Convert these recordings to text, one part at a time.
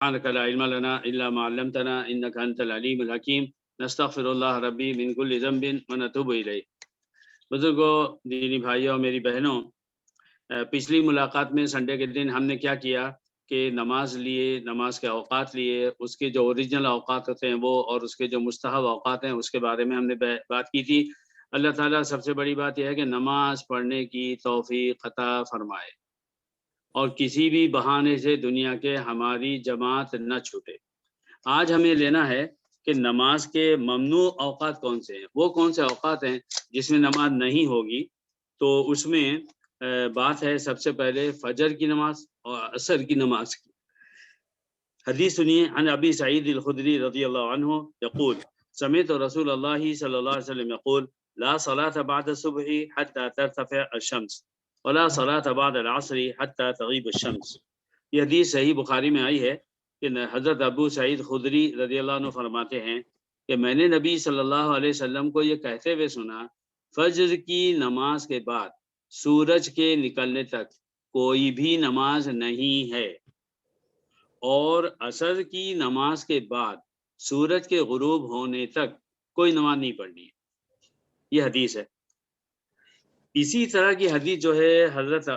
سبحانک لا علم لنا الا ما علمتنا انک انت العلیم الحکیم نستغفر اللہ ربی من کل ذنب ونتوب الیہ۔ بزرگوں، دینی بھائیوں، میری بہنوں، پچھلی ملاقات میں سنڈے کے دن ہم نے کیا کیا کہ نماز لیے، نماز کے اوقات لیے، اس کے جو اوریجنل اوقات ہوتے ہیں وہ، اور اس کے جو مستحب اوقات ہیں اس کے بارے میں ہم نے بات کی تھی۔ اللہ تعالیٰ سب سے بڑی بات یہ ہے کہ نماز پڑھنے کی توفیق عطا فرمائے، اور کسی بھی بہانے سے دنیا کے ہماری جماعت نہ چھوٹے۔ آج ہمیں لینا ہے کہ نماز کے ممنوع اوقات کون سے ہیں، وہ کون سے اوقات ہیں جس میں نماز نہیں ہوگی۔ تو اس میں بات ہے سب سے پہلے فجر کی نماز اور عصر کی نماز کی۔ حدیث سنیے، عن ابی سعید الخدری رضی اللہ عنہ یقول سمعت رسول اللہ صلی اللہ علیہ وسلم یقول لا صلاة بعد الصبح حتى ترتفع الشمس ولا صلاة بعد العصر حتى تغیب الشمس۔ یہ حدیث صحیح بخاری میں آئی ہے کہ حضرت ابو سعید خدری رضی اللہ عنہ فرماتے ہیں کہ میں نے نبی صلی اللہ علیہ وسلم کو یہ کہتے ہوئے سنا، فجر کی نماز کے بعد سورج کے نکلنے تک کوئی بھی نماز نہیں ہے، اور عصر کی نماز کے بعد سورج کے غروب ہونے تک کوئی نماز نہیں پڑھنی ہے۔ یہ حدیث ہے۔ اسی طرح کی حدیث جو ہے حضرت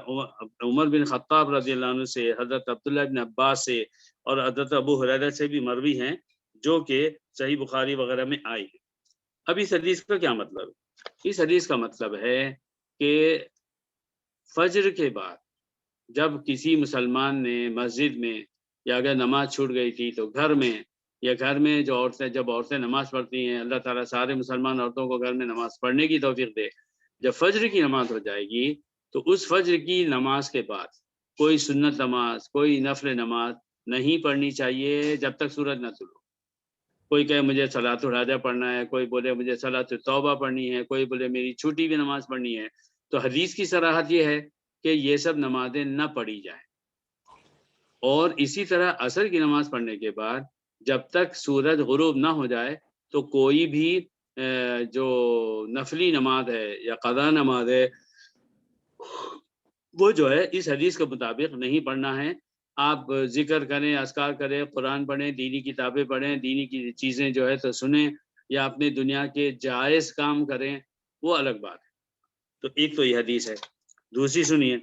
عمر بن خطاب رضی اللہ عنہ سے، حضرت عبداللہ بن عباس سے اور حضرت ابو ہریرہ سے بھی مروی ہیں، جو کہ صحیح بخاری وغیرہ میں آئی ہے۔ اب اس حدیث کا کیا مطلب ہے؟ اس حدیث کا مطلب ہے کہ فجر کے بعد جب کسی مسلمان نے مسجد میں، یا اگر نماز چھوٹ گئی تھی تو گھر میں، یا گھر میں جو عورتیں، جب عورتیں نماز پڑھتی ہیں، اللہ تعالیٰ سارے مسلمان عورتوں کو گھر میں نماز پڑھنے کی توفیق دے، جب فجر کی نماز ہو جائے گی تو اس فجر کی نماز کے بعد کوئی سنت نماز، کوئی نفل نماز نہیں پڑھنی چاہیے جب تک سورج نہ طلوع۔ کوئی کہے مجھے صلاۃ الحاجہ پڑھنا ہے، کوئی بولے مجھے صلاۃ التوبہ پڑھنی ہے، کوئی بولے میری چھوٹی بھی نماز پڑھنی ہے۔ تو حدیث کی صراحت یہ ہے کہ یہ سب نمازیں نہ پڑھی جائیں۔ اور اسی طرح عصر کی نماز پڑھنے کے بعد جب تک سورج غروب نہ ہو جائے تو کوئی بھی جو نفلی نماز ہے یا قضا نماز ہے وہ جو ہے اس حدیث کے مطابق نہیں پڑھنا ہے۔ آپ ذکر کریں، اذکار کریں، قرآن پڑھیں، دینی کتابیں پڑھیں، دینی کی چیزیں جو ہے تو سنیں، یا اپنے دنیا کے جائز کام کریں، وہ الگ بات ہے۔ تو ایک تو یہ حدیث ہے۔ دوسری سنیے،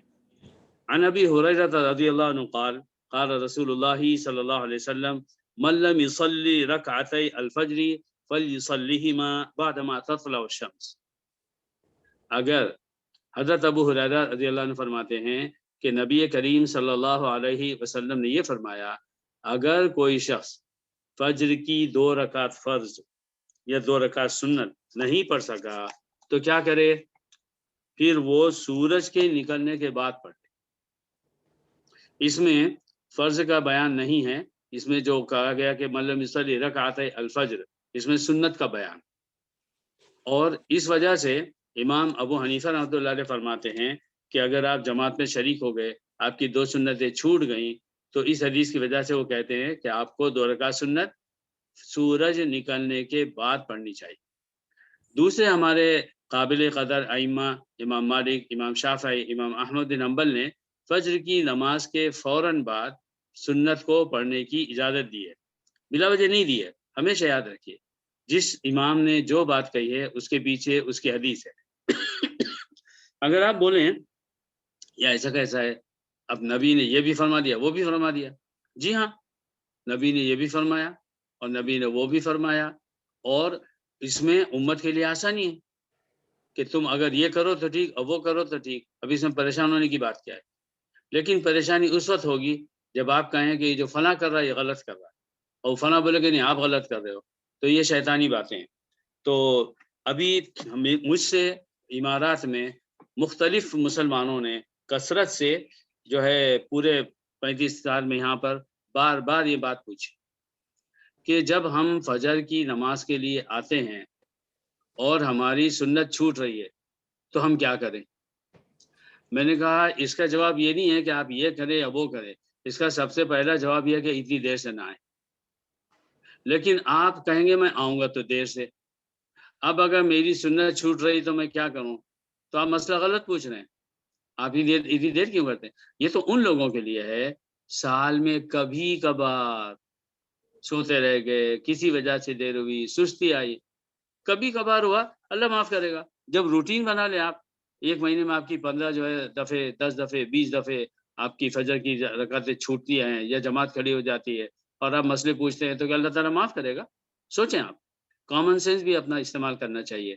عن ابی ہریرہ رضی اللہ عنہ قال قال رسول اللہ صلی اللہ علیہ وسلم من لم يصلي ركعتي الفجر فليصليهما بعدما تطلع الشمس۔ اگر حضرت ابو ہریرہ رضی اللہ عنہ فرماتے ہیں کہ نبی کریم صلی اللہ علیہ وسلم نے یہ فرمایا، اگر کوئی شخص فجر کی 2 رکعت فرض یا 2 رکعت سنت نہیں پڑھ سکا تو کیا کرے؟ پھر وہ سورج کے نکلنے کے بعد پڑھے۔ اس میں فرض کا بیان نہیں ہے، اس میں جو کہا گیا کہ من لم یصلی رکعتي الفجر، اس میں سنت کا بیان۔ اور اس وجہ سے امام ابو حنیفہ رحمۃ اللہ علیہ فرماتے ہیں کہ اگر آپ جماعت میں شریک ہو گئے، آپ کی 2 سنتیں چھوٹ گئیں، تو اس حدیث کی وجہ سے وہ کہتے ہیں کہ آپ کو 2 رکعت سنت سورج نکلنے کے بعد پڑھنی چاہیے۔ دوسرے ہمارے قابل قدر ائمہ، امام مالک، امام شافعی، امام احمد بن حنبل نے فجر کی نماز کے فوراً بعد سنت کو پڑھنے کی اجازت دی ہے، بلا وجہ نہیں دی ہے۔ ہمیشہ یاد رکھیے، جس امام نے جو بات کہی ہے اس کے پیچھے اس کی حدیث ہے۔ اگر آپ بولیں یا ایسا کیسا ہے، اب نبی نے یہ بھی فرما دیا وہ بھی فرما دیا، جی ہاں، نبی نے یہ بھی فرمایا اور نبی نے وہ بھی فرمایا، اور اس میں امت کے لیے آسانی ہے کہ تم اگر یہ کرو تو ٹھیک اور وہ کرو تو ٹھیک۔ اب اس میں پریشان ہونے کی بات کیا ہے؟ لیکن پریشانی اس وقت ہوگی جب آپ کہیں کہ یہ جو فلاں کر رہا ہے یہ غلط کر رہا ہے، اور فلاں بولے کہ نہیں آپ غلط کر رہے ہو، تو یہ شیطانی باتیں ہیں۔ تو ابھی مجھ سے امارات میں مختلف مسلمانوں نے کثرت سے جو ہے پورے 35 سال میں یہاں پر بار بار یہ بات پوچھی کہ جب ہم فجر کی نماز کے لیے آتے ہیں اور ہماری سنت چھوٹ رہی ہے تو ہم کیا کریں؟ میں نے کہا اس کا جواب یہ نہیں ہے کہ آپ یہ کریں یا وہ کریں، اس کا سب سے پہلا جواب یہ ہے کہ اتنی دیر سے نہ آئیں۔ لیکن آپ کہیں گے میں آؤں گا تو دیر سے، اب اگر میری سنت چھوٹ رہی تو میں کیا کروں؟ تو آپ مسئلہ غلط پوچھ رہے ہیں، آپ اتنی دیر کیوں کرتے ہیں؟ یہ تو ان لوگوں کے لیے ہے سال میں کبھی کبھار سوتے رہ گئے، کسی وجہ سے دیر ہوئی، سستی آئی، کبھی کبھار ہوا، اللہ معاف کرے گا۔ جب روٹین بنا لیں آپ، ایک مہینے میں آپ کی 15 جو ہے دفعے، 10 دفعے، 20 دفعے آپ کی فجر کی رکعتیں چھوٹتی ہیں یا جماعت کھڑی ہو جاتی ہے اور آپ مسئلے پوچھتے ہیں تو کیا اللہ تعالیٰ معاف کرے گا؟ سوچیں آپ، کامن سینس بھی اپنا استعمال کرنا چاہیے۔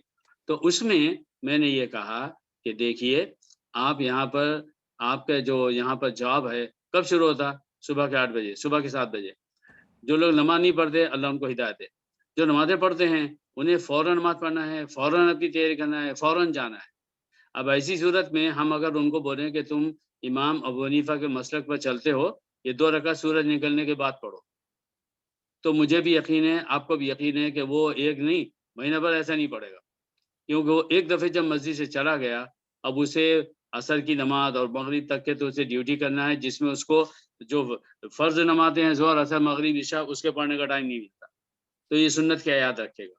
تو اس میں نے یہ کہا کہ دیکھیے آپ یہاں پر، آپ کا جو یہاں پر جاب ہے کب شروع ہوتا؟ صبح کے 8 بجے، صبح کے 7 بجے۔ جو لوگ نماز نہیں پڑھتے اللہ ان کو ہدایت دے، جو نمازیں پڑھتے ہیں انہیں فوراً نماز پڑھنا ہے، فوراً اپنی تیاری کرنا ہے، فوراً جانا ہے۔ اب ایسی صورت میں ہم اگر ان کو بولیں کہ تم امام ابو حنیفہ کے مسلک پر چلتے ہو، یہ 2 رکعت سورج نکلنے کے بعد پڑھو، تو مجھے بھی یقین ہے، آپ کو بھی یقین ہے کہ وہ ایک نہیں، مہینہ بھر ایسا نہیں پڑے گا، کیونکہ وہ ایک دفعہ جب مسجد سے چلا گیا، اب اسے عصر کی نماز اور مغرب تک کے تو اسے ڈیوٹی کرنا ہے، جس میں اس کو جو فرض نمازیں ہیں ظہر عصر مغرب عشاء اس کے پڑھنے کا ٹائم نہیں ملتا، تو یہ سنت کیا یاد رکھے گا،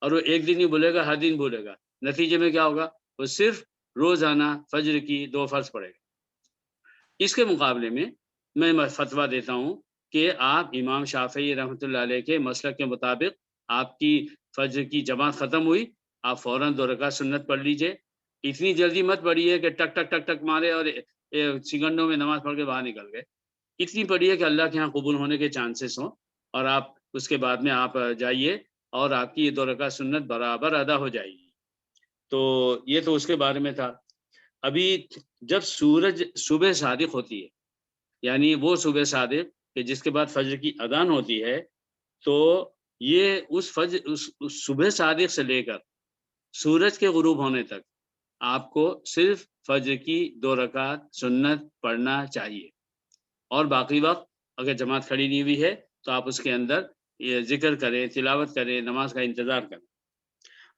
اور وہ ایک دن ہی بھولے گا، ہر دن بھولے گا، نتیجے میں کیا ہوگا؟ وہ صرف روزانہ فجر کی 2 فرض پڑے گا۔ اس کے مقابلے میں فتویٰ دیتا ہوں کہ آپ امام شافعی رحمۃ اللہ علیہ کے مسلک کے مطابق آپ کی فجر کی جماعت ختم ہوئی، آپ فوراً 2 رکعت سنت پڑھ لیجئے، اتنی جلدی مت پڑھیے کہ ٹک ٹک ٹک ٹک مارے اور سیکنڈوں میں نماز پڑھ کے باہر نکل گئے، اتنی پڑھیے کہ اللہ کے ہاں قبول ہونے کے چانسز ہوں، اور آپ اس کے بعد میں آپ جائیے اور آپ کی یہ 2 رکعت سنت برابر ادا ہو جائے گی۔ تو یہ تو اس کے بارے میں تھا۔ ابھی جب سورج صبح صادق ہوتی ہے، یعنی وہ صبح صادق کہ جس کے بعد فجر کی اذان ہوتی ہے، تو یہ اس صبح صادق سے لے کر سورج کے غروب ہونے تک آپ کو صرف فجر کی 2 رکعت سنت پڑھنا چاہیے، اور باقی وقت اگر جماعت کھڑی نہیں ہوئی ہے تو آپ اس کے اندر یہ ذکر کریں، تلاوت کریں، نماز کا انتظار کریں۔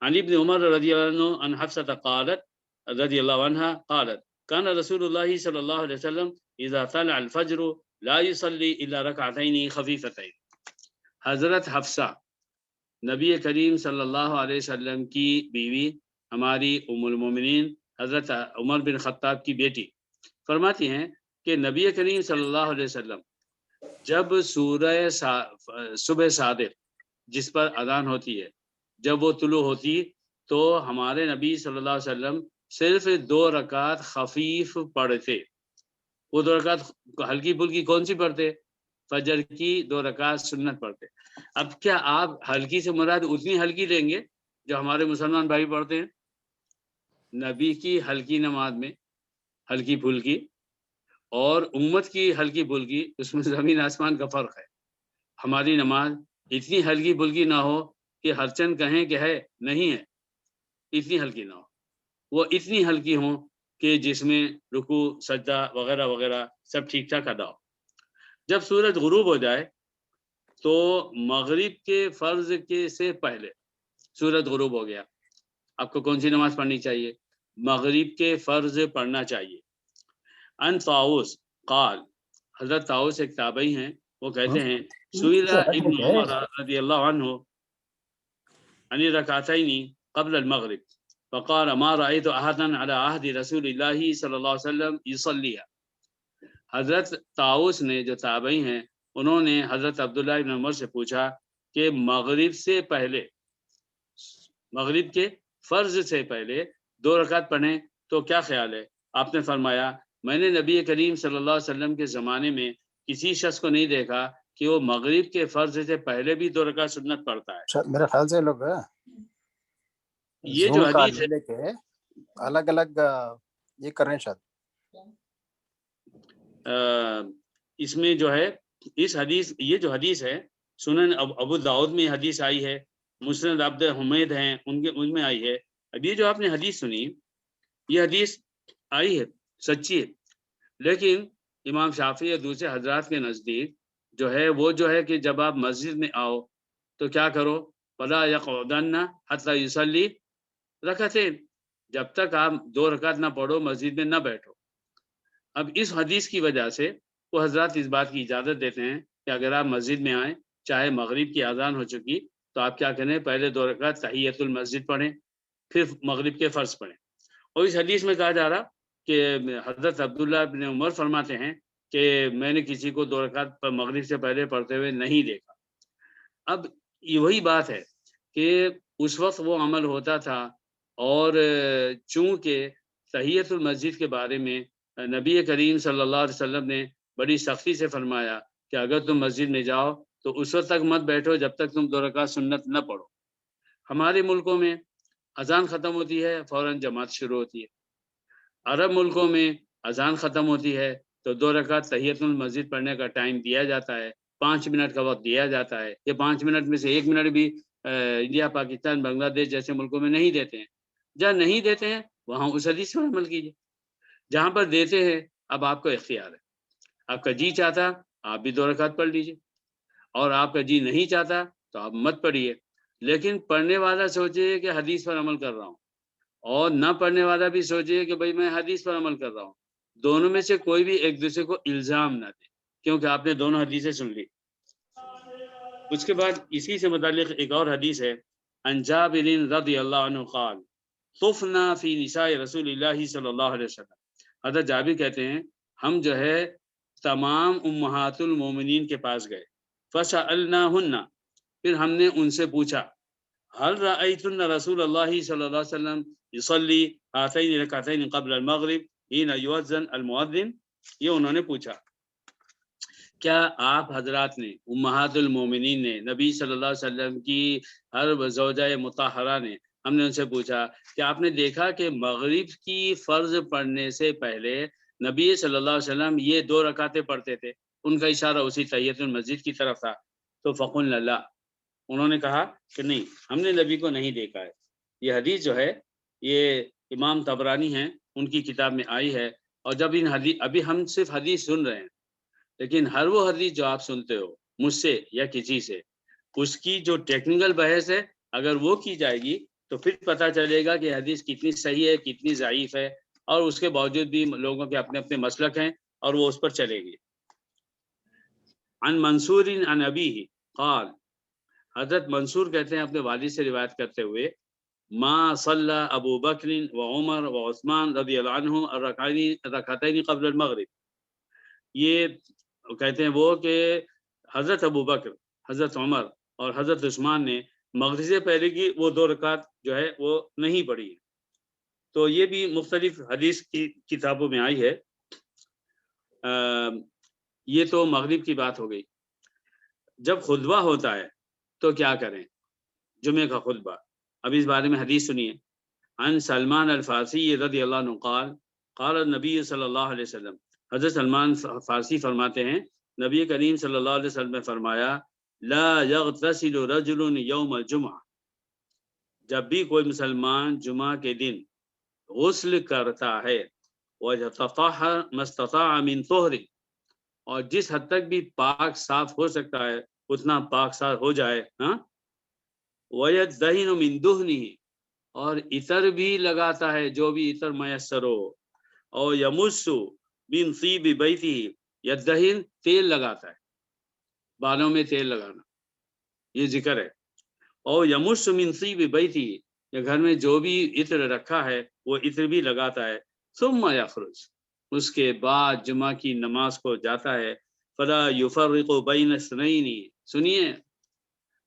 عن ابن عمر رضی اللہ عنہ عن حفصة قالت رضی اللہ عنہ قالت كان رسول اللہ صلی اللہ علیہ وسلم اذا طلع الفجر لا يصلي الا ركعتين خفيفتين۔ حضرت حفصہ نبی کریم صلی اللہ علیہ وسلم کی بیوی، ہماری ام المومنین حضرت عمر بن خطاب کی بیٹی، فرماتی ہیں کہ نبی کریم صلی اللہ علیہ وسلم جب سورہ صبح صادق جس پر اذان ہوتی ہے جب وہ طلوع ہوتی تو ہمارے نبی صلی اللہ علیہ وسلم صرف 2 رکعت خفیف پڑھتے۔ وہ 2 رکعت ہلکی پھلکی کون سی پڑھتے؟ فجر کی 2 رکعت سنت پڑھتے۔ اب کیا آپ ہلکی سے مراد اتنی ہلکی لیں گے جو ہمارے مسلمان بھائی پڑھتے ہیں؟ نبی کی ہلکی نماز میں ہلکی پھلکی اور امت کی ہلکی پھلکی، اس میں زمین آسمان کا فرق ہے۔ ہماری نماز اتنی ہلکی پھلکی نہ ہو کہ ہر چند کہیں کہ ہے، نہیں ہے، اتنی ہلکی نہ ہو، وہ اتنی ہلکی ہوں کہ جس میں رکوع سجدہ وغیرہ وغیرہ سب ٹھیک ٹھاک ادا ہو۔ جب سورج غروب ہو جائے تو مغرب کے فرض کے سے پہلے، سورج غروب ہو گیا، آپ کو کون سی نماز پڑھنی چاہیے؟ مغرب کے فرض پڑھنا چاہیے۔ ان طاؤس قال، حضرت طاؤس ایک تابعی ہیں، وہ کہتے ہیں سئل ابن عمر رضی اللہ عنہ عن الركعتين قبل المغرب فقال ما رأيت أحدا على عهد رسول الله صلی اللہ علیہ وسلم يصليها۔ حضرت طاؤس نے، جو تابعی ہیں، انہوں نے حضرت عبداللہ بن عمر سے پوچھا کہ مغرب سے پہلے، مغرب کے فرض سے پہلے 2 رکعت پڑھیں تو کیا خیال ہے؟ آپ نے فرمایا میں نے نبی کریم صلی اللہ علیہ وسلم کے زمانے میں کسی شخص کو نہیں دیکھا کہ وہ مغرب کے فرض سے پہلے بھی 2 رکعت سنت پڑھتا ہے۔ میرے خیال سے لوگ یہ جو حدیث ہے لے کے الگ الگ یہ کر رہے ہیں شاید، اس میں جو ہے اس حدیث، یہ جو حدیث ہے سنن ابو داؤد میں حدیث آئی ہے، مسند عبد حمید ہیں ان میں آئی ہے۔ اب یہ جو آپ نے حدیث سنی، یہ حدیث آئی ہے، سچی ہے، لیکن امام شافعی اور دوسرے حضرات کے نزدیک جو ہے وہ جو ہے کہ جب آپ مسجد میں آؤ تو کیا کرو؟ وَلَا يَقْعُدَنَّ حَتَّى يُصَلِّي رَكَعَتَيْنِ، جب تک آپ 2 رکعت نہ پڑھو مسجد میں نہ بیٹھو۔ اب اس حدیث کی وجہ سے وہ حضرات اس بات کی اجازت دیتے ہیں کہ اگر آپ مسجد میں آئیں، چاہے مغرب کی اذان ہو چکی، تو آپ کیا کریں؟ پہلے 2 رکعت تحیۃ المسجد پڑھیں، پھر مغرب کے فرض پڑھیں۔ اور اس حدیث میں کہا جا رہا کہ حضرت عبداللہ بن عمر فرماتے ہیں کہ میں نے کسی کو 2 رکعت پر مغرب سے پہلے پڑھتے ہوئے نہیں دیکھا۔ اب یہ وہی بات ہے کہ اس وقت وہ عمل ہوتا تھا، اور چونکہ تحیۃ المسجد کے بارے میں نبی کریم صلی اللہ علیہ وسلم نے بڑی سختی سے فرمایا کہ اگر تم مسجد میں جاؤ تو اس وقت تک مت بیٹھو جب تک تم 2 رکعت سنت نہ پڑھو۔ ہمارے ملکوں میں اذان ختم ہوتی ہے فوراً جماعت شروع ہوتی ہے۔ عرب ملکوں میں اذان ختم ہوتی ہے تو 2 رکعت تحیۃ المسجد پڑھنے کا ٹائم دیا جاتا ہے، 5 منٹ کا وقت دیا جاتا ہے۔ یہ 5 منٹ میں سے 1 منٹ بھی انڈیا، پاکستان، بنگلہ دیش جیسے ملکوں میں نہیں دیتے ہیں۔ جہاں نہیں دیتے ہیں وہاں اس حدیث پر عمل کیجیے، جہاں پر دیتے ہیں اب آپ کو اختیار ہے۔ آپ کا جی چاہتا آپ بھی 2 رکعت پڑھ لیجیے، اور آپ کا جی نہیں چاہتا تو آپ مت پڑھیے۔ لیکن پڑھنے والا سوچے کہ حدیث پر عمل کر رہا ہوں، اور نہ پڑھنے والا بھی سوچے کہ بھئی میں حدیث پر عمل کر رہا ہوں۔ دونوں میں سے کوئی بھی ایک دوسرے کو الزام نہ دے، کیونکہ آپ نے دونوں حدیثیں سن لی۔ اس کے بعد اسی سے متعلق ایک اور حدیث ہے، عن جابر رضی اللہ عنہ قال طفنا فی نساء رسول اللہ صلی اللہ علیہ وسلم۔ حضرت جابر کہتے ہیں ہم جو ہے تمام امہات المومنین کے پاس گئے، فسألناہن، پھر ہم نے ان سے پوچھا، هل رأيتن رسول اللہ صلی اللہ علیہ وسلم يصلي هاتین رکعتین قبل المغرب حين يؤذن المؤذن، یہ انہوں نے پوچھا کیا آپ حضرات نے، امہات المومنین نے، نبی صلی اللہ علیہ وسلم کی ہر زوجہ مطہرہ نے، ہم نے ان سے پوچھا کہ آپ نے دیکھا کہ مغرب کی فرض پڑھنے سے پہلے نبی صلی اللہ علیہ وسلم یہ 2 رکعتیں پڑھتے تھے؟ ان کا اشارہ اسی تحیۃ المسجد کی طرف تھا۔ تو فقلنا لا، انہوں نے کہا کہ نہیں، ہم نے نبی کو نہیں دیکھا ہے۔ یہ حدیث جو ہے یہ امام طبرانی ہیں ان کی کتاب میں آئی ہے، اور جب ان حدیث، ابھی ہم صرف حدیث سن رہے ہیں، لیکن ہر وہ حدیث جو آپ سنتے ہو مجھ سے یا کسی سے، اس کی جو ٹیکنیکل بحث ہے اگر وہ کی جائے گی تو پھر پتہ چلے گا کہ حدیث کتنی صحیح ہے کتنی ضعیف ہے، اور اس کے باوجود بھی لوگوں کے اپنے اپنے مسلک ہیں اور وہ اس پر چلے گی۔ عن منصور عن ابیہ قال، حضرت منصور کہتے ہیں اپنے والد سے روایت کرتے ہوئے، ما صلی ابو بکر و عمر و عثمان رضی اللہ عنہ رکعتین قبل المغرب، یہ کہتے ہیں وہ کہ حضرت ابو بکر، حضرت عمر اور حضرت عثمان نے مغرب سے پہلے کی وہ 2 رکعت جو ہے وہ نہیں پڑھی ہے۔ تو یہ بھی مختلف حدیث کی کتابوں میں آئی ہے۔ یہ تو مغرب کی بات ہو گئی۔ جب خطبہ ہوتا ہے تو کیا کریں؟ جمعے کا خطبہ، اب اس بارے میں حدیث سنیے۔ عن سلمان الفارسی رضی اللہ عنہ قال قال النبی صلی اللہ علیہ وسلم، حضرت سلمان فارسی فرماتے ہیں نبی کریم صلی اللہ علیہ وسلم نے فرمایا، لا یغتسل رجل یوم الجمعہ، جب بھی کوئی مسلمان جمعہ کے دن غسل کرتا ہے، وَيَتَطَهَّرَ مَا اسْتَطَاعَ مِنْ طُهْرٍ، اور جس حد تک بھی پاک صاف ہو سکتا ہے اتنا پاک صاف ہو جائے، وَيَدَّهِنُ مِنْ دُهْنِهِ، اور عطر بھی لگاتا ہے جو بھی عطر میسر ہو، اور یمسو من طیب بیتہ، یدہن تیل لگاتا ہے، بالوں میں تیل لگانا یہ ذکر ہے، اور یمس من طیب بیتہ، یا گھر میں جو بھی عطر رکھا ہے وہ عطر بھی لگاتا ہے، ثم یخرج، اس کے بعد جمعہ کی نماز کو جاتا ہے، فلا یفرق بین اثنین، سنیے،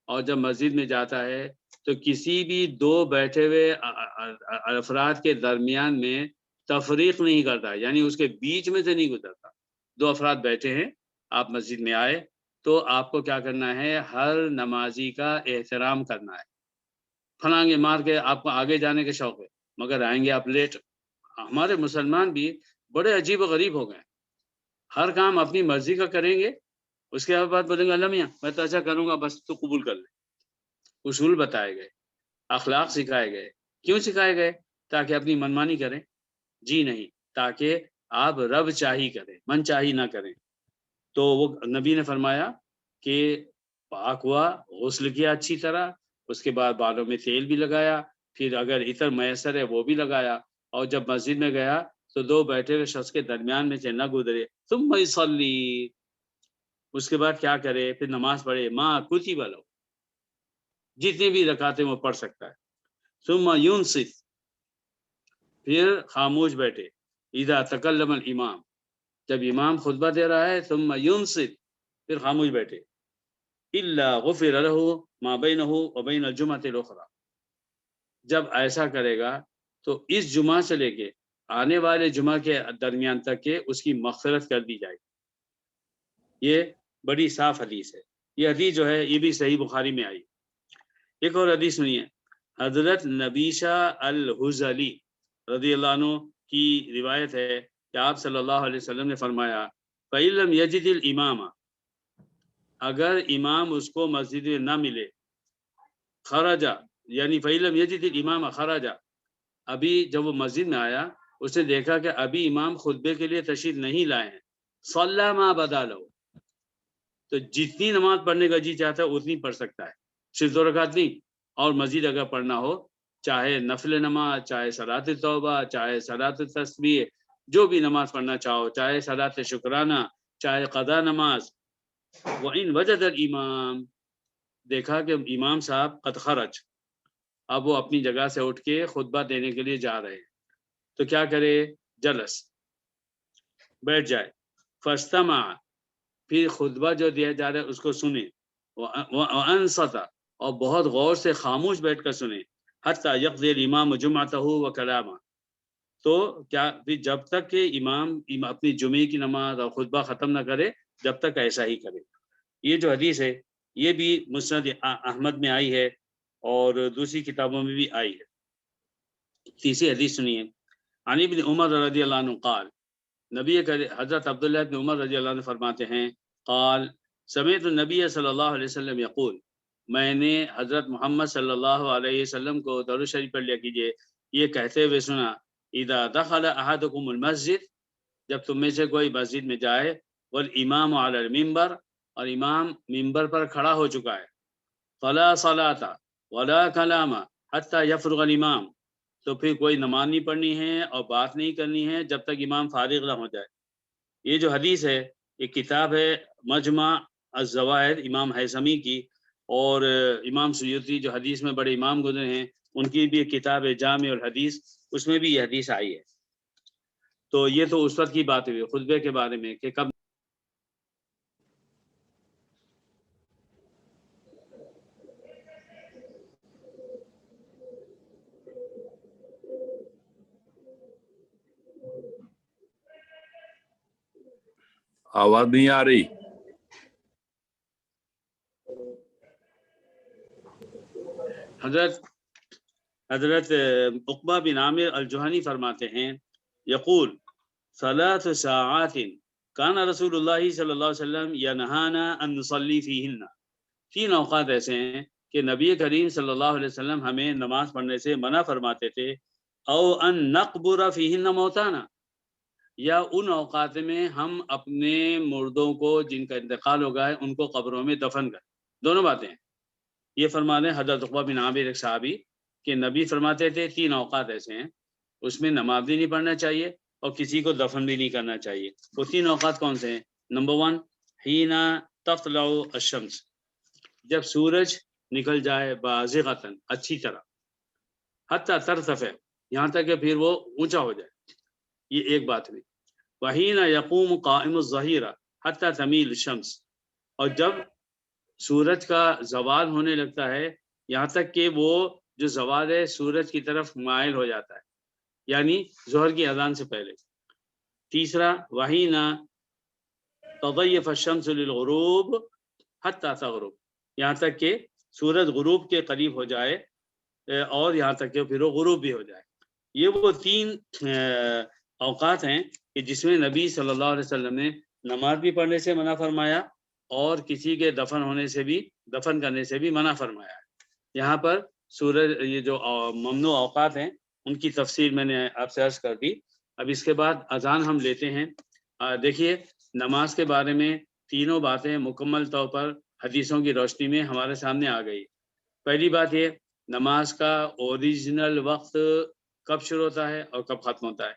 اور جب مسجد میں جاتا ہے تو کسی بھی 2 بیٹھے ہوئے افراد کے درمیان میں تفریق نہیں کرتا، یعنی اس کے بیچ میں سے نہیں گزرتا۔ 2 افراد بیٹھے ہیں، آپ مسجد میں آئے تو آپ کو کیا کرنا ہے؟ ہر نمازی کا احترام کرنا ہے۔ پھلانگے مار کے آپ کو آگے جانے کے شوق ہے مگر آئیں گے آپ لیٹ۔ ہمارے مسلمان بھی بڑے عجیب و غریب ہو گئے، ہر کام اپنی مرضی کا کریں گے، اس کے بعد بولیں گے اللہ میاں میں تو ایسا کروں گا بس تو قبول کر لے۔ اصول بتائے گئے، اخلاق سکھائے گئے، کیوں سکھائے گئے؟ تاکہ اپنی منمانی کریں؟ جی نہیں، تاکہ آپ رب چاہی کریں، من چاہی نہ کریں۔ تو وہ نبی نے فرمایا کہ پاک ہوا، غسل کیا اچھی طرح، اس کے بعد بالوں میں تیل بھی لگایا، پھر اگر عطر میسر ہے وہ بھی لگایا، اور جب مسجد میں گیا تو 2 بیٹھے ہوئے شخص کے درمیان میں سے نہ گزرے، ثم یصلی، اس کے بعد کیا کرے؟ پھر نماز پڑھے، ما کتب لہ، جتنے بھی رکعتیں وہ پڑھ سکتا ہے، ثم ینصت، پھر خاموش بیٹھے، اذا تکلم الامام، جب امام خطبہ دے رہا ہے ثم ينصت، پھر خاموش بیٹھے، الا غفر له ما بینه وبین الجمعۃ الاخرى، جب ایسا کرے گا تو اس جمعہ سے لے کے آنے والے جمعہ کے درمیان تک کے اس کی مغفرت کر دی جائے گی۔ یہ بڑی صاف حدیث ہے۔ یہ حدیث جو ہے یہ بھی صحیح بخاری میں آئی۔ ایک اور حدیث سنیے، حضرت نبیشہ الحزلی رضی اللہ عنہ کی روایت ہے کہ آپ صلی اللہ علیہ وسلم نے فرمایا فَإِن لَمْ يَجِدِ الْإِمَامَ، اگر امام اس کو مسجد میں نہ ملے، خرجا، یعنی فَإِن لَمْ يَجِدِ الْإِمَامَ خرجا، ابھی جب وہ مسجد میں آیا اس نے دیکھا کہ ابھی امام خطبے کے لیے تشریف نہیں لائے ہیں، صلی ما بدا لہ، تو جتنی نماز پڑھنے کا جی چاہتا ہے اتنی پڑھ سکتا ہے، صرف 2 رکعت نہیں، اور مزید اگر پڑھنا ہو، چاہے نفل نماز، چاہے صلاۃ توبہ، چاہے صلاۃ تسبیح، جو بھی نماز پڑھنا چاہو، چاہے صلاۃ شکرانہ، چاہے قضا نماز۔ وَإِن وَجَدَ الْإِمَامَ، دیکھا کہ امام صاحب قد خرج، اب وہ اپنی جگہ سے اٹھ کے خطبہ دینے کے لیے جا رہے ہیں، تو کیا کرے؟ جلس، بیٹھ جائے، فاستمع، پھر خطبہ جو دیا جا رہا ہے اس کو سنے، وانصت، اور بہت غور سے خاموش بیٹھ کر سنے، حتی یقضی الامام جمعتہ و کلامہ، تو کیا پھر جب تک کہ امام اپنی جمعے کی نماز اور خطبہ ختم نہ کرے جب تک ایسا ہی کرے۔ یہ جو حدیث ہے یہ بھی مسند احمد میں آئی ہے اور دوسری کتابوں میں بھی آئی ہے۔ تیسری حدیث سنیے، عن ابن عمر رضی اللہ عنہ قال، نبی حضرت عبداللہ بن عمر رضی اللہ عنہ فرماتے ہیں، قال سمعت النبی صلی اللہ علیہ وسلم یقول، میں نے حضرت محمد صلی اللہ علیہ وسلم کو درود شریف پڑھ لیا کیجیے، یہ کہتے ہوئے سنا، اذا دخل احدکم المسجد، جب تم میں سے کوئی مسجد میں جائے، والامام علی المنبر، اور امام منبر پر کھڑا ہو چکا ہے، فلا صلاۃ ولا کلام حتی یفرغ الامام، تو پھر کوئی نماز نہیں پڑھنی ہے اور بات نہیں کرنی ہے جب تک امام فارغ نہ ہو جائے۔ یہ جو حدیث ہے یہ کتاب ہے مجمع الزوائد امام حیثمی کی، اور امام سیوطی جو حدیث میں بڑے امام گزرے ہیں ان کی بھی ایک کتاب ہے جامع الحدیث، اس میں بھی یہ حدیث آئی ہے۔ تو یہ تو اس وقت کی بات ہوئی خطبے کے بارے میں کہ کب آواز نہیں آ رہی۔ حضرت عقبہ بن عامر الجہنی فرماتے ہیں، یقول 3 ساعات کان رسول اللہ صلی اللہ علیہ وسلم ینہانا ان نصلی فیہن، 3 اوقات ایسے ہیں کہ نبی کریم صلی اللہ علیہ وسلم ہمیں نماز پڑھنے سے منع فرماتے تھے، او ان نقبر فیہن موتانا، یا ان اوقات میں ہم اپنے مردوں کو جن کا انتقال ہو گیا ہے ان کو قبروں میں دفن کریں، دونوں باتیں ہیں۔ یہ فرمانے حضرت عقبہ بن عامر ایک صحابی کہ نبی فرماتے تھے 3 اوقات ایسے ہیں اس میں نماز بھی نہیں پڑھنا چاہیے اور کسی کو دفن بھی نہیں کرنا چاہیے۔ وہ 3 اوقات کون سے ہیں؟ نمبر 1 حین تطلع الشمس، جب سورج نکل جائے بازغتاً، اچھی طرح، حتی ترتفع، یہاں تک کہ پھر وہ اونچا ہو جائے، یہ ایک بات ہوئی۔ وحین یقوم قائم الظہیرہ حتی تمیل الشمس، اور جب سورج کا زوال ہونے لگتا ہے یہاں تک کہ وہ جو زوال ہے سورج کی طرف مائل ہو جاتا ہے، یعنی ظہر کی اذان سے پہلے۔ تیسرا وحین تضیف الشمس للغروب حتی تغرب، یہاں تک کہ سورج غروب کے قریب ہو جائے اور یہاں تک کہ پھر وہ غروب بھی ہو جائے۔ یہ وہ 3 اوقات ہیں کہ جس میں نبی صلی اللہ علیہ وسلم نے نماز بھی پڑھنے سے منع فرمایا اور کسی کے دفن کرنے سے بھی منع فرمایا ہے۔ یہاں پر سورج یہ جو ممنوع اوقات ہیں ان کی تفسیر میں نے آپ سے عرض کر دی۔ اب اس کے بعد اذان ہم لیتے ہیں۔ دیکھیے نماز کے بارے میں تینوں باتیں مکمل طور پر حدیثوں کی روشنی میں ہمارے سامنے آ گئی۔ پہلی بات یہ، نماز کا اوریجنل وقت کب شروع ہوتا ہے اور کب ختم ہوتا ہے،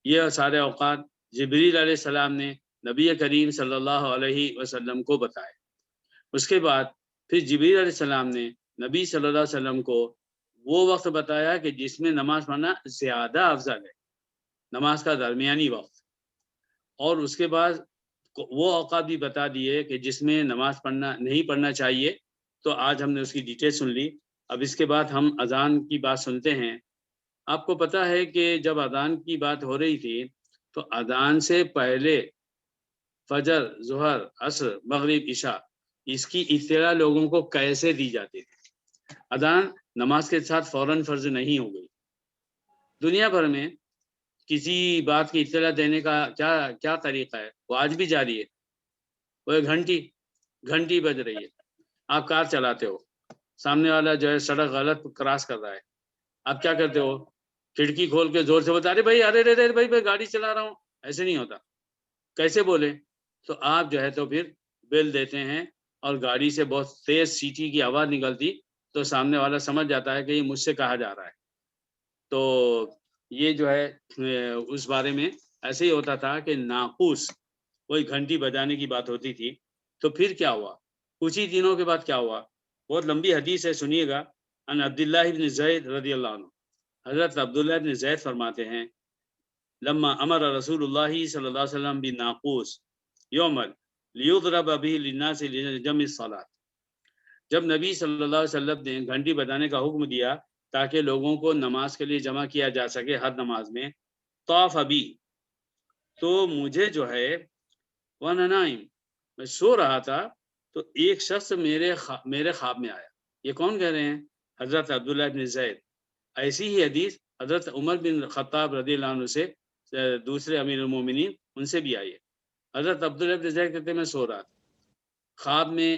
یہ سارے اوقات جبریل علیہ السلام نے نبی کریم صلی اللہ علیہ وسلم کو بتائے۔ اس کے بعد پھر جبریل علیہ السلام نے نبی صلی اللہ علیہ وسلم کو وہ وقت بتایا کہ جس میں نماز پڑھنا زیادہ افضل ہے، نماز کا درمیانی وقت۔ اور اس کے بعد وہ اوقات بھی بتا دیے کہ جس میں نماز نہیں پڑھنا چاہیے. تو آج ہم نے اس کی ڈیٹیل سن لی. اب اس کے بعد ہم اذان کی بات سنتے ہیں. آپ کو پتا ہے کہ جب اذان کی بات ہو رہی تھی تو اذان سے پہلے فجر، ظہر، عصر، مغرب، عشاء اس کی اطلاع لوگوں کو کیسے دی جاتی تھی. اذان نماز کے ساتھ فوراً فرض نہیں ہو گئی. دنیا بھر میں کسی بات کی اطلاع دینے کا کیا طریقہ ہے، وہ آج بھی جاری ہے. وہ گھنٹی بج رہی ہے. آپ کار چلاتے ہو، سامنے والا جو ہے سڑک غلط کراس کر رہا ہے، آپ کیا کرتے ہو؟ کھڑکی کھول کے زور سے بتا رہے بھائی ارے بھائی گاڑی چلا رہا ہوں. ایسے نہیں ہوتا. کیسے بولے؟ تو آپ جو ہے تو پھر بیل دیتے ہیں اور گاڑی سے بہت تیز سیٹی کی آواز نکلتی تو سامنے والا سمجھ جاتا ہے کہ یہ مجھ سے کہا جا رہا ہے. تو یہ جو ہے اس بارے میں ایسے ہی ہوتا تھا کہ ناقوس وہی گھنٹی بجانے کی بات ہوتی تھی. تو پھر کیا ہوا؟ کچھ ہی دنوں کے بعد کیا ہوا؟ بہت لمبی حدیث ہے، سنیے گا. ان عبداللہ بن زید رضی اللہ عنہ، حضرت عبداللہ بن زید فرماتے ہیں لما امر رسول اللہ صلی اللہ علیہ وسلم بناقوس یومل لیضرب به للناس لجمع الصلاۃ. جب نبی صلی اللہ علیہ وسلم نے گھنٹی بجانے کا حکم دیا تاکہ لوگوں کو نماز کے لیے جمع کیا جا سکے ہر نماز میں، طاف ابی، تو مجھے جو ہے وانا نائم، میں سو رہا تھا تو ایک شخص میرے خواب میں آیا. یہ کون کہہ رہے ہیں؟ حضرت عبداللہ بن زید. ایسی ہی حدیث حضرت عمر بن خطاب رضی اللہ عنہ سے، دوسرے امیر المومنین، ان سے بھی آئی ہے. حضرت عبداللہ بن زید کہتے ہیں میں سو رہا تھا، خواب میں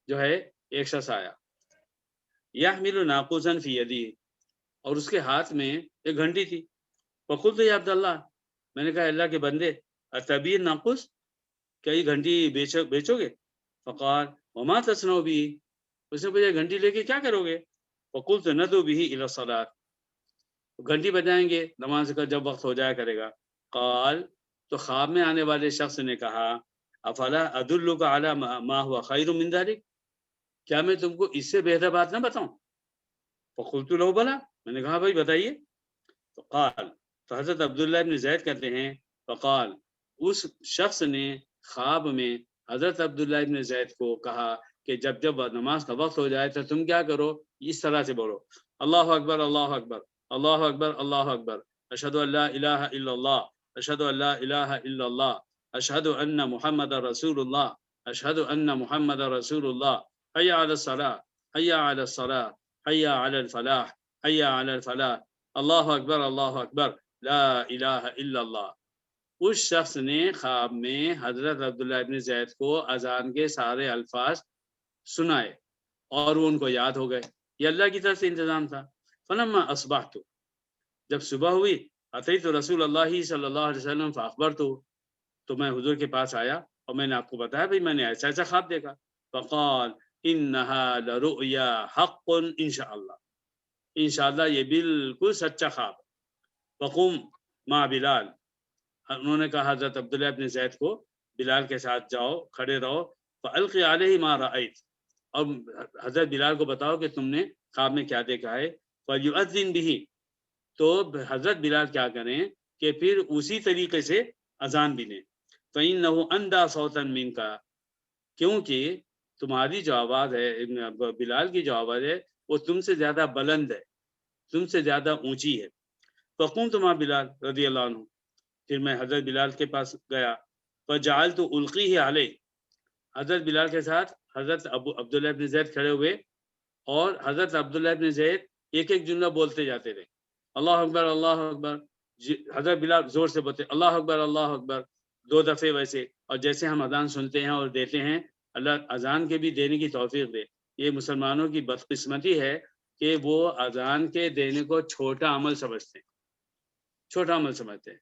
جو ہے ایک شخص آیا، یحمل ناقوسا فی یدیہ، اور اس کے ہاتھ میں ایک گھنٹی تھی. فقلت یا عبداللہ، میں نے کہا اللہ کے بندے، اتبیع ناقوس، کیا یہ گھنٹی بیچو گے؟ فقال وما تصنع بھی، اس نے پوچھا گھنٹی لے کے کیا کرو گے؟ فقلت ندعو به الی الصلاۃ، گھنٹی بجائیں گے نماز کا جب وقت ہو جایا کرے گا. قال، تو خواب میں آنے والے شخص نے کہا افلا ادلک علی ما هو خیر من ذلک، کیا میں تم کو اس سے بہتر بات نہ بتاؤں؟ فقلت له بلا، میں نے کہا بھائی بتائیے. فقال، تو حضرت عبداللہ بن زید کہتے ہیں فقال، اس شخص نے خواب میں حضرت عبداللہ بن زید کو کہا کہ جب نماز کا وقت ہو جائے تو تم کیا کرو؟ اس طرح سے بولو اللہ اکبر اللہ اکبر اللہ اکبر اللہ اکبر، اشہد ان لا الہ الا اللہ اشہد ان لا الہ الا اللہ اشہد ان محمد رسول اللہ اشہد ان محمد رسول اللہ، حی علی الصلاۃ حی علی الصلاۃ حی علی الفلاح حی علی الفلاح، اللہ اکبر اللہ اکبر لا الہ الا اللہ. اس شخص نے خواب میں حضرت عبداللہ ابن زید کو اذان کے سارے الفاظ سنائے اور وہ ان کو یاد ہو گئے. یہ اللہ کی طرف سے انتظام تھا. فلما اصبحت، جب صبح ہوئی، اتیت رسول اللہ صلی اللہ علیہ وسلم فاخبرت، تو میں حضور کے پاس آیا اور میں نے آپ کو بتایا بھائی میں نے ایسا ایسا خواب دیکھا. فقال انہا لرؤیا حق انشاءاللہ، انشاءاللہ یہ بالکل سچا خواب. فقم مع بلال، انہوں نے کہا حضرت عبداللہ ابن زید کو بلال کے ساتھ جاؤ، کھڑے رہو. فالقی علیہ ما رأیت، اور حضرت بلال کو بتاؤ کہ تم نے خواب میں کیا دیکھا ہے. فلیؤذن به، تو حضرت بلال کیا کریں کہ پھر اسی طریقے سے اذان بھی لیں. فإنه أندى صوتا منك، کیونکہ تمہاری جو آواز ہے، بلال کی جو آواز ہے وہ تم سے زیادہ بلند ہے، تم سے زیادہ اونچی ہے. فقمت مع بلال رضی اللہ عنہ، پھر میں حضرت بلال کے پاس گیا. فجعلت القیہ علیہ، حضرت بلال کے ساتھ حضرت عبداللہ بن زید کھڑے ہوئے اور حضرت عبداللہ بن زید ایک ایک جملہ بولتے جاتے تھے. اللہ اکبر اللہ اکبر، حضرت بلال زور سے بولتے اللہ اکبر اللہ اکبر 2 دفعے ویسے. اور جیسے ہم اذان سنتے ہیں اور دیتے ہیں، اللہ اذان کے بھی دینے کی توفیق دے. یہ مسلمانوں کی بدقسمتی ہے کہ وہ اذان کے دینے کو چھوٹا عمل سمجھتے ہیں، چھوٹا عمل سمجھتے ہیں.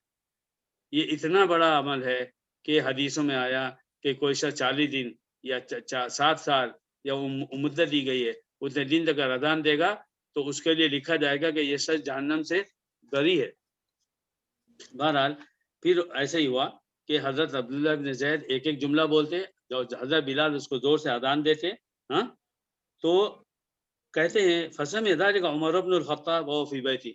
یہ اتنا بڑا عمل ہے کہ حدیثوں میں آیا کہ کوئی شخص 40 دن یا 7 سال یا مدت دی گئی ہے، اتنے دن تک اذان دے گا تو اس کے لیے لکھا جائے گا کہ یہ شخص جہنم سے بری ہے. بہرحال پھر ایسے ہی ہوا کہ حضرت عبداللہ بن زید ایک ایک جملہ بولتے، جو حضرت بلال اس کو زور سے اذان دیتے. ہاں، تو کہتے ہیں فسمع ذلك عمر بن الخطاب وهو في بیتی،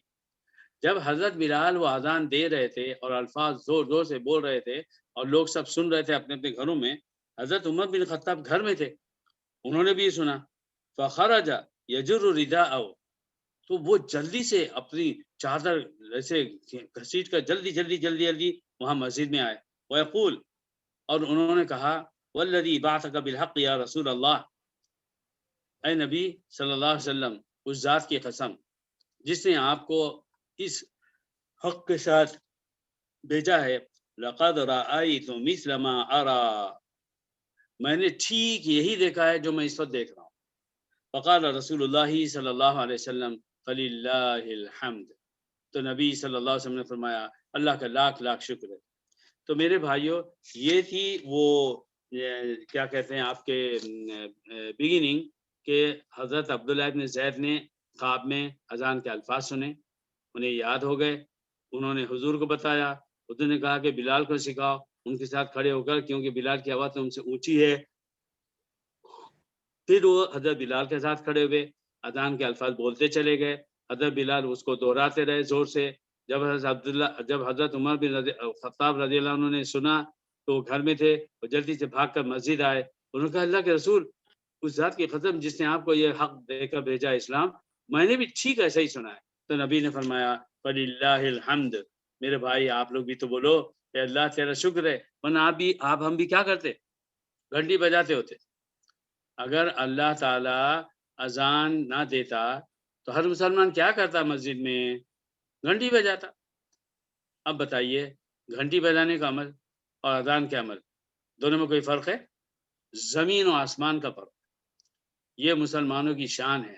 جب حضرت بلال وہ اذان دے رہے تھے اور الفاظ زور زور سے بول رہے تھے اور لوگ سب سن رہے تھے اپنے اپنے گھروں میں. حضرت عمر بن خطاب گھر میں تھے, انہوں نے بھی یہ سنا. فخرج یجر رداءہ, تو وہ جلدی سے اپنی چادر ایسے گھسیٹ کر جلدی وہاں مسجد میں آئے. ویقول, اور انہوں نے کہا, والذی بعثک بالحق یا رسول اللہ, اے نبی صلی اللہ علیہ وسلم, اس ذات کی قسم جس نے آپ کو اس حق کے ساتھ بھیجا ہے, لقد رأیت مثل ما ارى, میں نے ٹھیک یہی دیکھا ہے جو میں اس وقت دیکھ رہا ہوں. فقال رسول اللہ صلی اللہ علیہ وسلم فللہ الحمد, تو نبی صلی اللہ علیہ وسلم نے فرمایا اللہ کا لاکھ لاکھ شکر ہے. تو میرے بھائیوں, یہ تھی وہ کیا کہتے ہیں آپ کے بگننگ, کہ حضرت عبداللہ ابن زید نے خواب میں اذان کے الفاظ سنے, انہیں یاد ہو گئے, انہوں نے حضور کو بتایا, حضور نے کہا کہ بلال کو سکھاؤ ان کے ساتھ کھڑے ہو کر, کیونکہ بلال کی آواز تو ان سے اونچی ہے. پھر وہ حضرت بلال کے ساتھ کھڑے ہوئے, اذان کے الفاظ بولتے چلے گئے, حضرت بلال اس کو دہراتے رہے زور سے. جب حضرت عمر بن خطاب رضی اللہ عنہ نے سنا تو وہ گھر میں تھے, وہ جلدی سے بھاگ کر مسجد آئے. انہوں نے کہا اللہ کے رسول, اس ذات کی قسم جس نے آپ کو یہ حق دے کر بھیجا اسلام, میں نے بھی ٹھیک ایسا ہی سنا ہے. تو نبی نے فرمایا فللہ الحمد, میرے بھائی آپ لوگ بھی تو بولو کہ اللہ تیرا شکر ہے, ورنہ آپ ہم بھی کیا کرتے, گھنٹی بجاتے ہوتے. اگر اللہ تعالی اذان نہ دیتا تو ہر مسلمان کیا کرتا مسجد میں, گھنٹی بجاتا. اب بتائیے, گھنٹی بجانے کا عمل اور اذان کے عمل دونوں میں کوئی فرق ہے؟ زمین و آسمان کا فرق. یہ مسلمانوں کی شان ہے,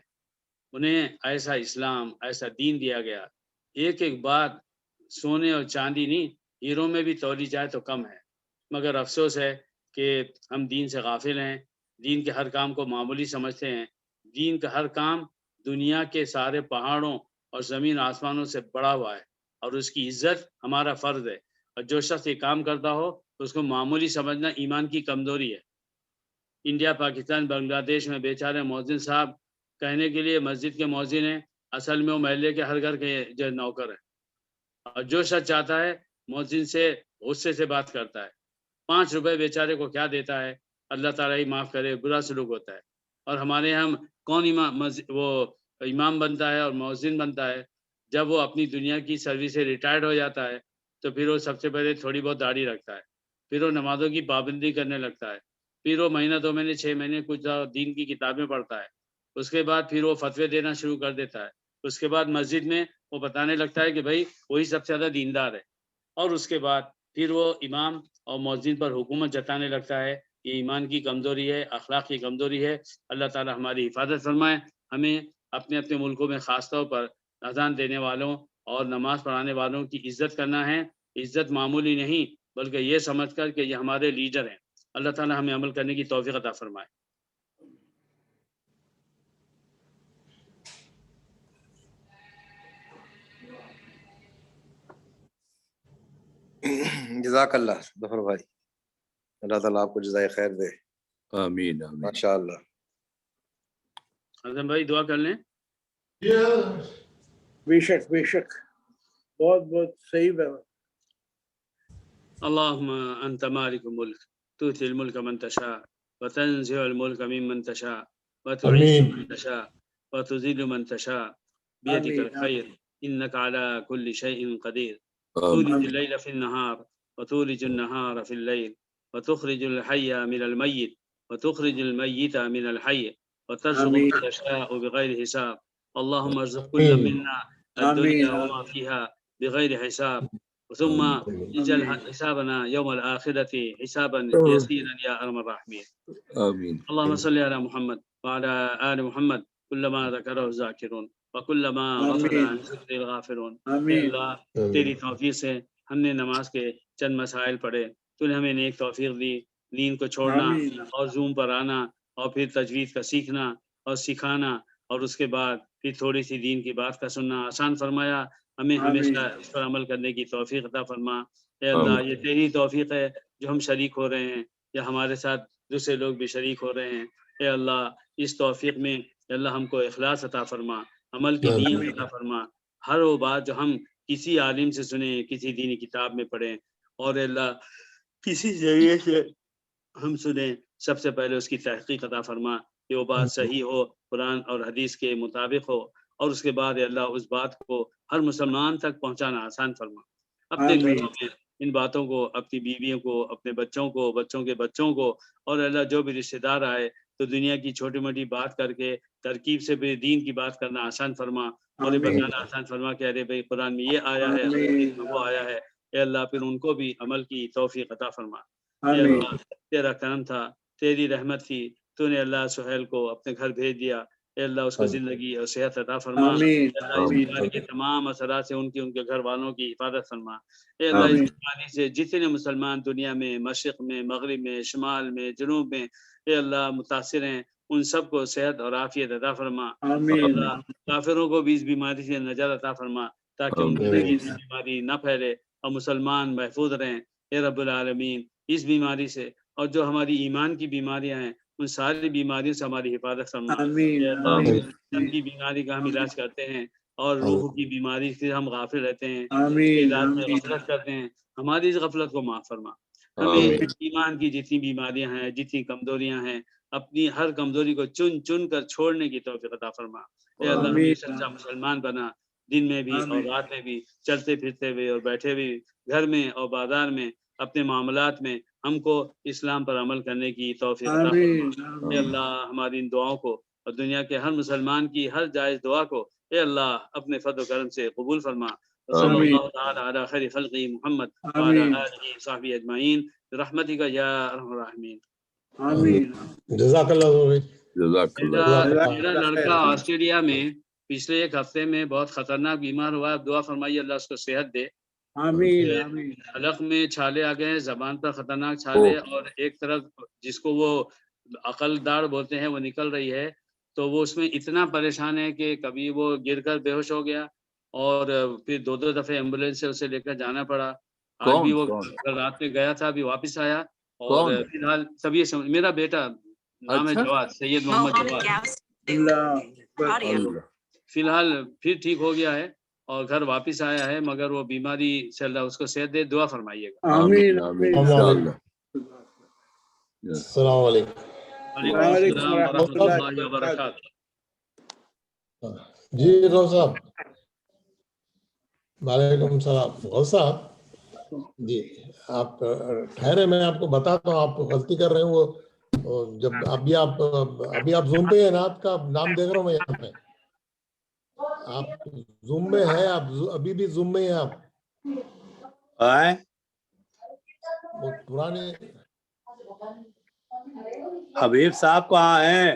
انہیں ایسا اسلام ایسا دین دیا گیا, ایک ایک بات سونے اور چاندی نہیں, ہیروں میں بھی تولی جائے تو کم ہے. مگر افسوس ہے کہ ہم دین سے غافل ہیں, دین کے ہر کام کو معمولی سمجھتے ہیں. دین کا ہر کام دنیا کے سارے پہاڑوں اور زمین آسمانوں سے بڑا ہوا ہے, اور اس کی عزت ہمارا فرض ہے. اور جو شخص یہ کام کرتا ہو تو اس کو معمولی سمجھنا ایمان کی کمزوری ہے. انڈیا, پاکستان, بنگلہ دیش میں بیچارے مؤذن صاحب کہنے کے لیے مسجد کے مؤذن ہیں, اصل میں وہ محلے کے ہر گھر کے جو نوکر ہیں. اور جو شخص چاہتا ہے مؤذن سے غصے سے بات کرتا ہے, 5 روپے بیچارے کو کیا دیتا ہے, اللہ تعالیٰ ہی معاف کرے, برا سلوک ہوتا ہے. اور ہمارے یہاں کون وہ امام بنتا ہے اور مؤذن بنتا ہے؟ جب وہ اپنی دنیا کی سروس سے ریٹائرڈ ہو جاتا ہے تو پھر وہ سب سے پہلے تھوڑی بہت داڑھی رکھتا ہے, پھر وہ نمازوں کی پابندی کرنے لگتا ہے, پھر وہ مہینہ 2 مہینے 6 مہینے کچھ دین کی کتابیں پڑھتا ہے. اس کے بعد پھر وہ فتوے دینا شروع کر دیتا ہے. اس کے بعد مسجد میں وہ بتانے لگتا ہے کہ بھائی وہی سب سے زیادہ دیندار ہے. اور اس کے بعد پھر وہ امام اور مؤذن پر حکومت جتانے لگتا ہے. یہ ایمان کی کمزوری ہے, اخلاق کی کمزوری ہے. اللہ تعالی ہماری حفاظت فرمائے. ہمیں اپنے اپنے ملکوں میں خاص طور پر اذان دینے والوں اور نماز پڑھانے والوں کی عزت کرنا ہے. عزت معمولی نہیں بلکہ یہ سمجھ کر کہ یہ ہمارے لیڈر ہیں. اللہ تعالی ہمیں عمل کرنے کی توفیق عطا فرمائے. جزاک اللہ ظفر بھائی, اللہ تعالیٰ آپ کو جزائے خیر دے. آمین آمین. ماشاء اللہ. اعظم بھائی دعا کر لیں. بے شک بے شک, بہت بہت صحیح بات. اللهم انت مالك الملك تؤتي الملك من تشاء وتنزع الملك ممن تشاء وتعز من تشاء وتذل من تشاء بيدك الخير انك على كل شيء قدير. تولج الليل في النهار وتولج النهار في الليل وتخرج الحي من الميت وتخرج الميت من الحي وترزق من تشاء بغير حساب. اللهم ارزق كل منا الدنيا وما فيها بغير حساب, ثم اجعل حسابنا يوم الآخرة حسابا يسيرا يا أرحم الراحمين. آمين. اللهم صل على محمد وعلى آل محمد كلما ذكره الذاكرون وكلما غفل عن ذكر الغافلون. اے اللہ تیری توفیق سے ہم نے نماز کے چند مسائل پڑھے, تو نے ہمیں نیک توفیق دی دین کو چھوڑنا اور زوم پر آنا اور پھر تجوید کا سیکھنا اور سکھانا, اور اس کے بعد پھر تھوڑی سی دین کی بات کا سننا آسان فرمایا. ہمیں ہمیشہ اس پر عمل کرنے کی توفیق عطا فرما. اے اللہ یہ تیری توفیق ہے جو ہم شریک ہو رہے ہیں, یا ہمارے ساتھ دوسرے لوگ بھی شریک ہو رہے ہیں. اے اللہ اس توفیق میں اے اللہ ہم کو اخلاص عطا فرما, عمل کی نیت عطا فرما. ہر وہ بات جو ہم کسی عالم سے سنیں, کسی دینی کتاب میں پڑھیں, اور اے اللہ کسی ذریعے سے ہم سنیں، سب سے پہلے اس کی تحقیق عطا فرما کہ وہ بات صحیح ہو، قرآن اور حدیث کے مطابق ہو، اور اس کے بعد اے اللہ اس بات کو ہر مسلمان تک پہنچانا آسان فرما. اپنے گھروں میں ان باتوں کو، اپنی بیویوں کو، اپنے بچوں کو، بچوں کے بچوں کو، اور اللہ جو بھی رشتہ دار آئے تو دنیا کی چھوٹی موٹی بات کر کے ترکیب سے بھی دین کی بات کرنا آسان فرما، اور یہ بتانا آسان فرما کہ ارے بھائی قرآن میں یہ آیا ہے، حدیث میں وہ آیا ہے. اے اللہ پھر ان کو بھی عمل کی توفیق عطا فرما. اے اللہ تیرا کرم تھا، تیری رحمت تھی، تو نے اللہ سہیل کو اپنے گھر بھیج دیا. اے اللہ اس کو زندگی اور صحت عطا فرما. اے اللہ اس بیماری کے تمام اثرات سے ان کے گھر والوں کی حفاظت فرما. اے اللہ اس بیماری سے جتنے مسلمان دنیا میں، مشرق میں، مغرب میں، شمال میں، جنوب میں اے اللہ متاثر ہیں، ان سب کو صحت اور عافیت عطا فرما. اللہ کافروں کو بھی اس بیماری سے نجات عطا فرما تاکہ ان کی بیماری نہ پھیلے اور مسلمان محفوظ رہیں. اے رب العالمین اس بیماری سے اور جو ہماری ایمان کی بیماریاں ہیں ان ساری بیماریوں سے ہماری حفاظت فرما. اے اللہ جسم کی بیماری کا ہم علاج کرتے ہیں اور روح کی بیماری سے ہم غافل رہتے ہیں، اس کے علاج میں غفلت کرتے ہیں، ہماری اس غفلت کو معاف فرما. ہمیں ایمان کی جتنی بیماریاں ہیں، جتنی کمزوریاں ہیں، اپنی ہر کمزوری کو چن چن کر چھوڑنے کی توفیق عطا فرما. اے اللہ ہمیں سچا مسلمان بنا، دن میں بھی اور رات میں بھی، چلتے پھرتے ہوئے اور بیٹھے ہوئے، گھر میں اور بازار میں، اپنے معاملات میں ہم کو اسلام پر عمل کرنے کی توفیق عطا فرما. اے اللہ ہماری ان دعاؤں کو اور دنیا کے ہر مسلمان کی ہر جائز دعا کو اے اللہ اپنے فضل و کرم سے قبول فرما. صلی اللہ تعالی علی خیر خلقہ محمد وعلی آلہ وصحبہ اجمعین برحمتک یا ارحم الراحمین. جزاک اللہ. جزاک اللہ. میرا لڑکا آسٹریلیا میں پچھلے ایک ہفتے میں بہت خطرناک بیمار ہوا. دعا فرمائیے اللہ اس کو صحت دے. حلق میں چھالے آ گئے ہیں، زبان پر خطرناک چھالے، اور ایک طرف جس کو وہ عقل دار بولتے ہیں وہ نکل رہی ہے. تو وہ اس میں اتنا پریشان ہے کہ کبھی وہ گر کر بے ہوش ہو گیا اور پھر دو دفعہ ایمبولینس سے اسے لے کر جانا پڑا. آج بھی وہ رات میں گیا تھا، ابھی واپس آیا. اور فی الحال سب یہ میرا بیٹا نام ہے جواد، سید محمد جواد. فی الحال پھر ٹھیک ہو گیا ہے اور گھر واپس آیا ہے، مگر وہ بیماری سے اللہ اس کو صحت دے. دعا فرمائیے گا. السلام علیکم. وعلیکم السلام ورحمۃ اللہ وبرکاتہ. جی غوث صاحب. وعلیکم السلام. غوث صاحب جی آپ ٹھہرے، میں آپ کو بتاتا ہوں. آپ غلطی کر رہے ہیں. وہ جب ابھی آپ زوم پہ ہیں، نعت کا نام دیکھ رہا ہوں میں یہاں پہ. آپ زوم میں ہیں، آپ ابھی بھی زوم میں ہیں. آپ وہ پرانے حبیب صاحب کہاں ہیں؟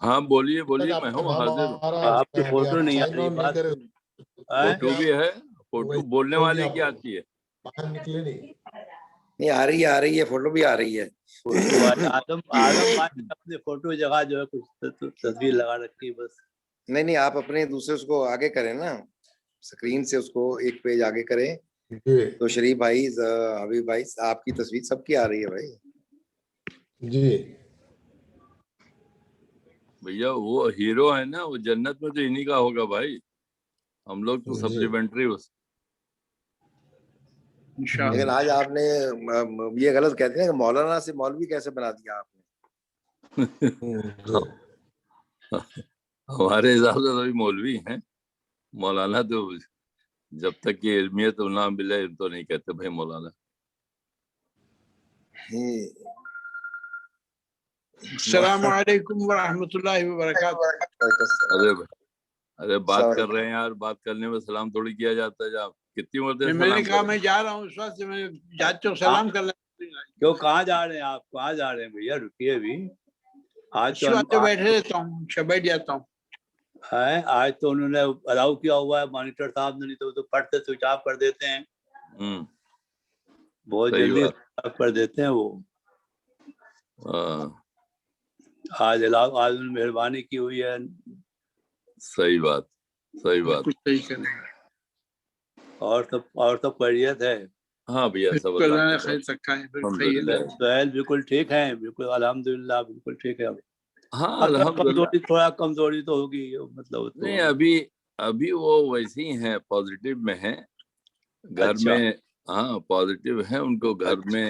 ہاں بولیے میں ہوں، حاضر ہوں. آپ کی فوٹو نہیں آ رہی. فوٹو بھی ہے، فوٹو بولنے والے کی آتی ہے. باہر نکلے نہیں آ رہی ہے فوٹو بھی آ رہی ہے. آدم اپنے فوٹو جگہ جو ہے کچھ تصویر لگا رکھی بس. نہیں آپ اپنے دوسرے اس کو آگے کریں نا، سکرین سے اس کو ایک پیج آگے کریں تو شریف بھائی، حبیب بھائی، آپ کی تصویر سب کی آ رہی ہے بھائی. جی بھیا وہ ہیرو ہے نا، وہ جنت میں تو انہی کا ہوگا بھائی. ہم لوگ تو سپلیمنٹری. لیکن آج آپ نے یہ غلط کہتے ہیں کہ مولانا سے مولوی کیسے بنا دیا آپ نے. ہمارے حساب سے ابھی مولوی ہیں. مولانا تو جب تک کہ علمیت نہ ملے تو نہیں کہتے بھائی مولانا. السلام علیکم ورحمۃ اللہ وبرکاتہ. ارے بات کر رہے ہیں یار، بات کرنے میں سلام تھوڑی کیا جاتا ہے. جب کتنی مرتبہ میں نے کہا میں جا رہا ہوں، اس وقت سے میں جاتے ہوں سلام کر لیں. کیوں کہاں جا رہے ہیں آپ؟ کہاں جا رہے ہیں بھیا؟ رکیے ابھی. آج تو بیٹھے رہتا ہوں، بیٹھ جاتا ہوں. آج تو انہوں نے الاؤ کیا ہوا ہے مانیٹر صاحب نے، نہیں تو پڑھتے سوئچ آف کر دیتے ہیں. بہت جلدی آف کر دیتے ہیں وہ. آج انہوں نے مہربانی کی ہوئی ہے. صحیح بات. اور سب خیریت ہے؟ ہاں بھیا سب اللہ خیر سکھا ہے. سہیل بالکل ٹھیک ہیں؟ بالکل الحمدللہ بالکل ٹھیک ہے. ہاں الحمدللہ. تھوڑا کمزوری تو ہوگی، مطلب نہیں ابھی وہ ویسے ہی ہیں، پازیٹیو میں ہیں گھر میں. ہاں پازیٹیو ہیں، ان کو گھر میں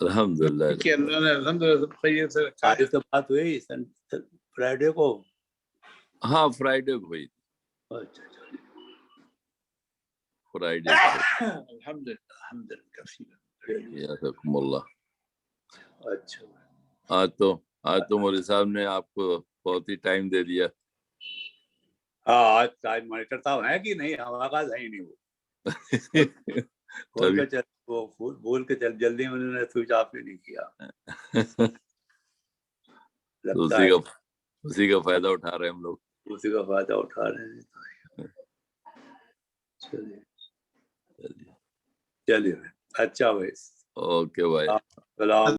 الحمدللہ کہ اللہ نے الحمدللہ سب خیریت سے رکھا ہے. آج سے بات ہوئی فرائیڈے کو. ہاں فرائیڈے کو ہوئی تھی، اچھا اچھا. فرائیڈے کو. الحمدللہ الحمدللہ کثیرا. جزاکم اللہ. اچھا آج تو مولوی صاحب نے آپ کو بہت ہی ٹائم دے دیا. ہاں آج مانیٹر صاحب ہے کہ نہیں؟ ہمارا کاز ہے ہی نہیں. وہ بول کے چل جلدی میں انہوں نے سوئچ آف ہی نہیں کیا. اسی کا فائدہ اٹھا رہے ہیں ہم لوگ. اسی کا فائدہ اٹھا رہے ہیں. چلیے اچھا بھائی. اوکے بھائی. سلام.